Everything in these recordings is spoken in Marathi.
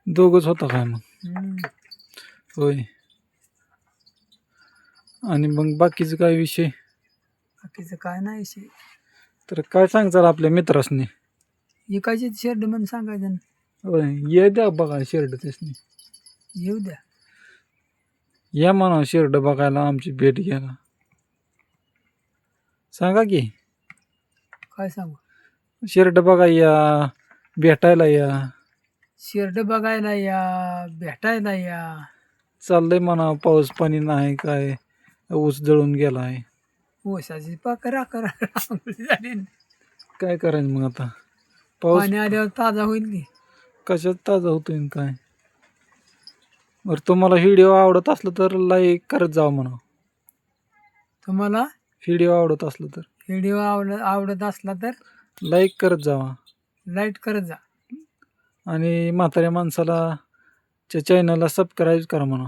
दोघंच होता काय मग? हम्म. होय. आणि मग बाकीचं काय विषय? बाकीचं काय नाही विषय. तर काय सांगचाल आपल्या मित्रासनी? एकाची शर्ट म्हणून सांगायचं ना. होय, ये द्या बघा शिर्ड त्यासनी. येऊ द्या. या म्हणा शिर्ड बघायला, आमची भेट घ्यायला. सांगा की काय सांगू? शिर्ड बघा या, भेटायला या. शर्ट बघायला या, भेटायला या. चाललंय म्हणा, पाऊस पाणी नाही काय, ऊस जळून गेलाय. ऊसाची पाकरा करा झाली ना. काय करायचं मग आता? पाऊस पाणी आल्यावर ताजा होईल की. कशात ताजा होतोय आणि काय? बरं, तुम्हाला व्हिडिओ आवडत असलं तर लाईक करत जावा म्हणा. तुम्हाला व्हिडिओ आवडत असलं तर व्हिडिओ आवडत असला तर लाईक करत जावा. लाईट करत जा. आणि म्हाताऱ्या माणसाला चॅनलला सबस्क्राईब करा म्हणा.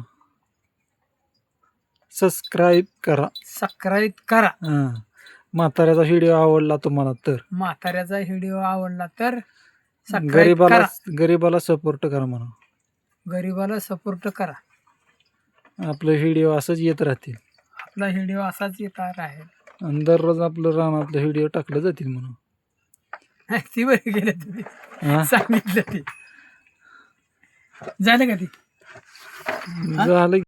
सबस्क्राईब करा. सबस्क्राईब करा. हां, म्हाताऱ्याचा व्हिडिओ आवडला तुम्हाला तर. म्हाताऱ्याचा व्हिडिओ आवडला तर सबस्क्राईब करा. गरीबाला सपोर्ट करा म्हणा. गरीबाला सपोर्ट करा. आपले व्हिडिओ असंच येत राहतील. आपला व्हिडिओ असाच येता राहील. आणि दररोज आपलं रानातलं व्हिडिओ टाकले जातील म्हणून. ती बरी गेले तुम्ही हां, सांगितलं ते झालं का ती? झालं.